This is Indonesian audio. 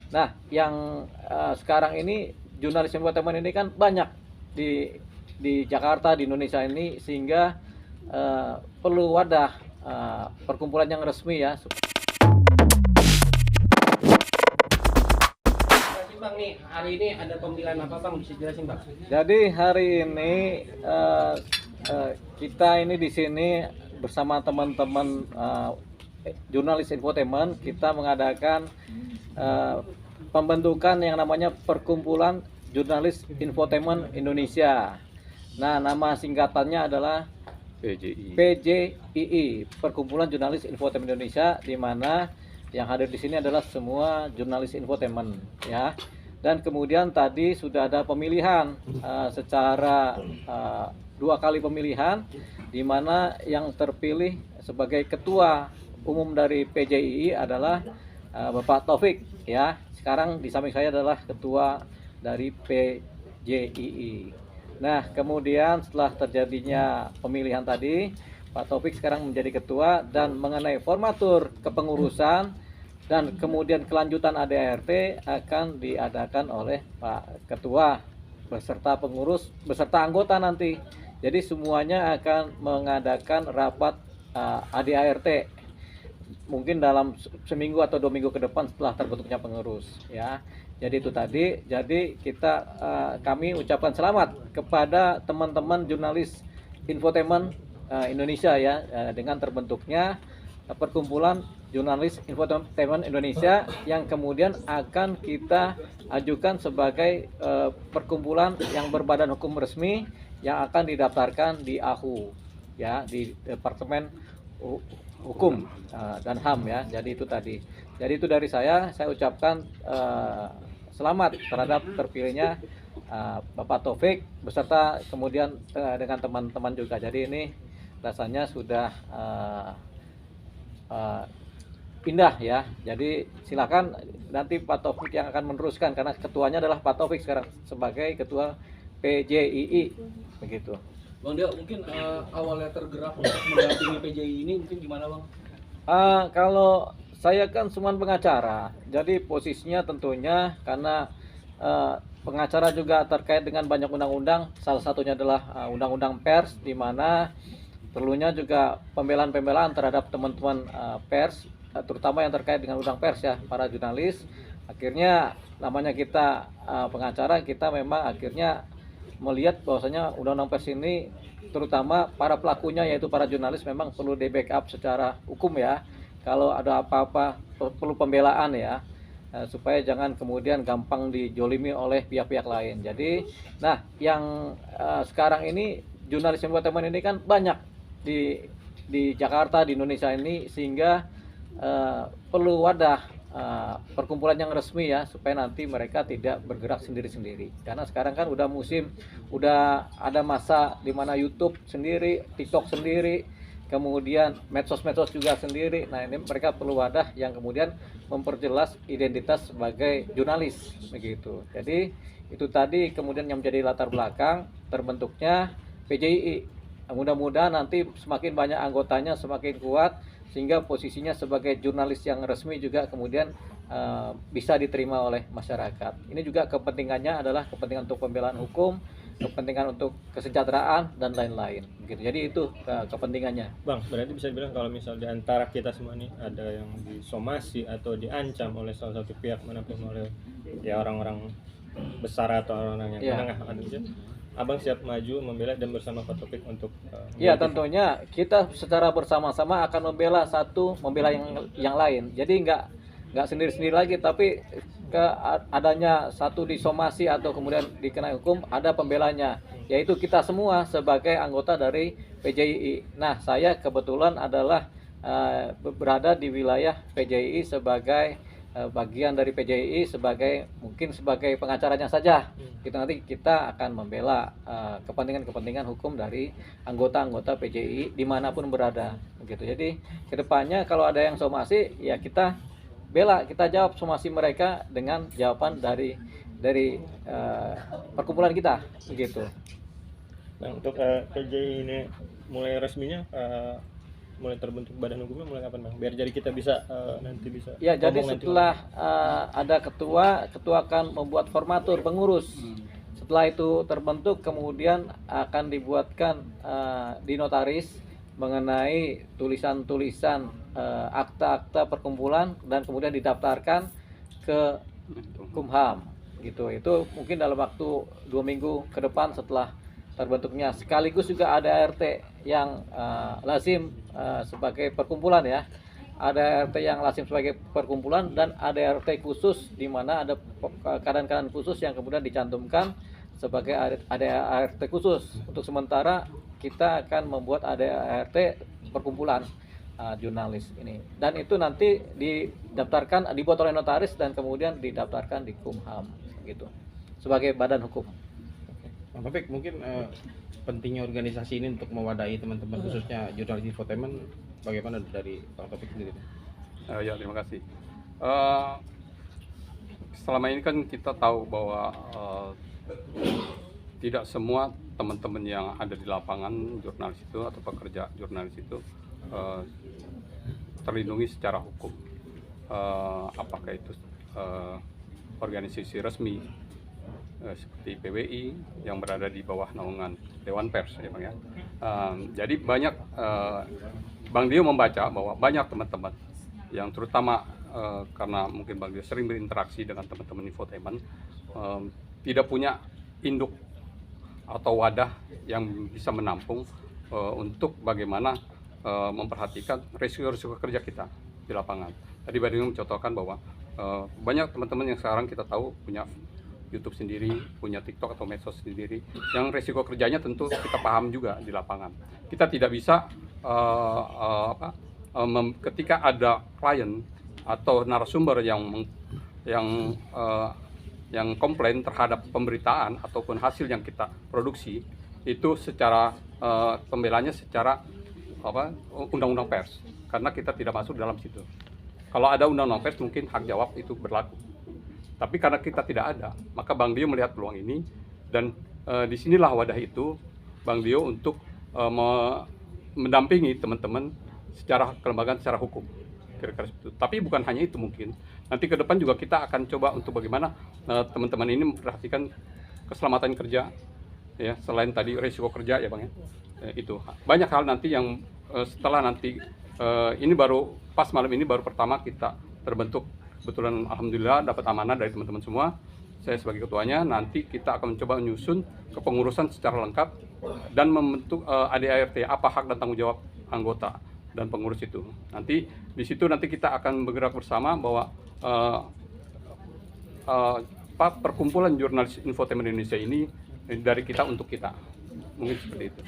Nah, yang sekarang ini jurnalis infotainment ini kan banyak di Jakarta, di Indonesia ini, sehingga perlu wadah perkumpulan yang resmi ya. Jelasin Bang nih, hari ini ada pemilihan apa Bang? Bisa jelasin Bang? Jadi hari ini kita ini di sini bersama teman-teman jurnalis infotainment, kita mengadakan pembentukan yang namanya Perkumpulan Jurnalis Infotainment Indonesia. Nah, nama singkatannya adalah PJII, Perkumpulan Jurnalis Infotainment Indonesia, di mana yang hadir di sini adalah semua jurnalis infotainment ya. Dan kemudian tadi sudah ada pemilihan secara 2 kali pemilihan, di mana yang terpilih sebagai ketua umum dari PJII adalah Bapak Taufik ya. Sekarang di samping saya adalah ketua dari PJII. Nah, kemudian setelah terjadinya pemilihan tadi, Pak Taufik sekarang menjadi ketua, dan mengenai formatur kepengurusan dan kemudian kelanjutan ADART akan diadakan oleh Pak Ketua beserta pengurus beserta anggota nanti. Jadi semuanya akan mengadakan rapat ADART mungkin dalam seminggu atau 2 minggu ke depan setelah terbentuknya pengurus ya. Jadi itu tadi. Jadi kami ucapkan selamat kepada teman-teman jurnalis infotainment Indonesia ya, dengan terbentuknya Perkumpulan Jurnalis Infotainment Indonesia, yang kemudian akan kita ajukan sebagai perkumpulan yang berbadan hukum resmi yang akan didaftarkan di AHU ya, di Departemen Hukum dan HAM ya. Jadi itu tadi. Jadi itu dari saya ucapkan selamat terhadap terpilihnya Bapak Taufik beserta kemudian dengan teman-teman juga. Jadi ini rasanya sudah indah ya. Jadi silakan nanti Pak Taufik yang akan meneruskan, karena ketuanya adalah Pak Taufik sekarang sebagai ketua PJII begitu. Bang Dio, mungkin awalnya tergerak untuk mendampingi PJI ini mungkin gimana Bang? Kalau saya kan cuma pengacara, jadi posisinya tentunya karena pengacara juga terkait dengan banyak undang-undang, salah satunya adalah undang-undang pers, di mana perlunya juga pembelaan-pembelaan terhadap teman-teman pers, terutama yang terkait dengan undang pers ya, para jurnalis. Akhirnya namanya kita pengacara, kita memang akhirnya melihat bahwasanya undang-undang pers ini, terutama para pelakunya yaitu para jurnalis, memang perlu di backup secara hukum ya. Kalau ada apa-apa perlu pembelaan ya, supaya jangan kemudian gampang dijolimi oleh pihak-pihak lain. Jadi, nah yang sekarang ini jurnalis infotainment ini kan banyak di Jakarta, di Indonesia ini, sehingga perlu wadah perkumpulan yang resmi ya, supaya nanti mereka tidak bergerak sendiri-sendiri. Karena sekarang kan udah musim, udah ada masa di mana YouTube sendiri, TikTok sendiri, kemudian medsos-medsos juga sendiri. Nah, ini mereka perlu wadah yang kemudian memperjelas identitas sebagai jurnalis begitu. Jadi itu tadi kemudian yang menjadi latar belakang terbentuknya PJII. Mudah-mudahan nanti semakin banyak anggotanya, semakin kuat, sehingga posisinya sebagai jurnalis yang resmi juga kemudian bisa diterima oleh masyarakat. Ini juga kepentingannya adalah kepentingan untuk pembelaan hukum, kepentingan untuk kesejahteraan dan lain-lain. Gitu. Jadi itu kepentingannya. Bang, berarti bisa dibilang kalau misal di antara kita semua nih ada yang disomasi atau diancam oleh salah satu pihak manapun, oleh ya orang-orang besar atau orang-orang yang menengah, Abang siap maju membela dan bersama Pak Taufik untuk ya, tentunya kita secara bersama-sama akan membela membela yang lain. Jadi nggak sendiri-sendiri lagi, tapi adanya satu disomasi atau kemudian dikenai hukum, ada pembelanya, yaitu kita semua sebagai anggota dari PJII. Nah, saya kebetulan adalah berada di wilayah PJII sebagai bagian dari PJII, mungkin sebagai pengacaranya saja. Nanti kita akan membela kepentingan-kepentingan hukum dari anggota-anggota PJII dimanapun berada. Begitu. Jadi kedepannya kalau ada yang somasi, ya kita bela, kita jawab somasi mereka dengan jawaban dari perkumpulan kita. Begitu. Nah, untuk PJII ini mulai resminya mulai terbentuk badan hukumnya mulai kapan Bang? Biar jadi kita bisa nanti bisa Ya, jadi ngomong nanti. setelah ada ketua akan membuat formatur pengurus. Setelah itu terbentuk, kemudian akan dibuatkan di notaris mengenai tulisan-tulisan akta-akta perkumpulan dan kemudian didaftarkan ke Kumham gitu. Itu mungkin dalam waktu 2 minggu ke depan setelah terbentuknya. Sekaligus juga ada ART yang lazim sebagai perkumpulan ya. Ada RT yang lazim sebagai perkumpulan dan ada RT khusus di mana ada keadaan-keadaan khusus yang kemudian dicantumkan sebagai ada ART khusus. Untuk sementara kita akan membuat ada ART perkumpulan jurnalis ini, dan itu nanti didaftarkan, dibuat oleh notaris dan kemudian didaftarkan di Kumham gitu sebagai badan hukum. Bang Taufik, mungkin pentingnya organisasi ini untuk mewadahi teman-teman khususnya jurnalis infotainment, bagaimana dari Bang Taufik sendiri? Ya, terima kasih. Selama ini kan kita tahu bahwa tidak semua teman-teman yang ada di lapangan jurnalis itu atau pekerja jurnalis itu terlindungi secara hukum. Apakah itu organisasi resmi seperti PBI yang berada di bawah naungan Dewan Pers ya Bang ya. Jadi banyak Bang Dio membaca bahwa banyak teman-teman yang terutama karena mungkin Bang Dio sering berinteraksi dengan teman-teman infotainment tidak punya induk atau wadah yang bisa menampung untuk bagaimana memperhatikan risiko-risiko kerja kita di lapangan. Tadi Bang Dio mencontohkan bahwa banyak teman-teman yang sekarang kita tahu punya YouTube sendiri, punya TikTok atau medsos sendiri, yang risiko kerjanya tentu kita paham juga di lapangan. Kita tidak bisa ketika ada klien atau narasumber yang komplain terhadap pemberitaan ataupun hasil yang kita produksi, itu secara pembelanya secara undang-undang pers, karena kita tidak masuk dalam situ. Kalau ada undang-undang pers mungkin hak jawab itu berlaku. Tapi karena kita tidak ada, maka Bang Dio melihat peluang ini, dan disinilah wadah itu Bang Dio untuk mendampingi teman-teman secara kelembagaan, secara hukum. Kira-kira itu. Tapi bukan hanya itu, mungkin nanti ke depan juga kita akan coba untuk bagaimana teman-teman ini memperhatikan keselamatan kerja, ya, selain tadi risiko kerja ya Bang ya. Itu banyak hal nanti yang setelah nanti ini baru pas malam ini baru pertama kita terbentuk. Kebetulan alhamdulillah dapat amanah dari teman-teman semua. Saya sebagai ketuanya, nanti kita akan mencoba menyusun kepengurusan secara lengkap dan membentuk ADART, apa hak dan tanggung jawab anggota dan pengurus itu. Nanti di situ nanti kita akan bergerak bersama bahwa perkumpulan jurnalis infotainment Indonesia ini dari kita untuk kita. Mungkin seperti itu.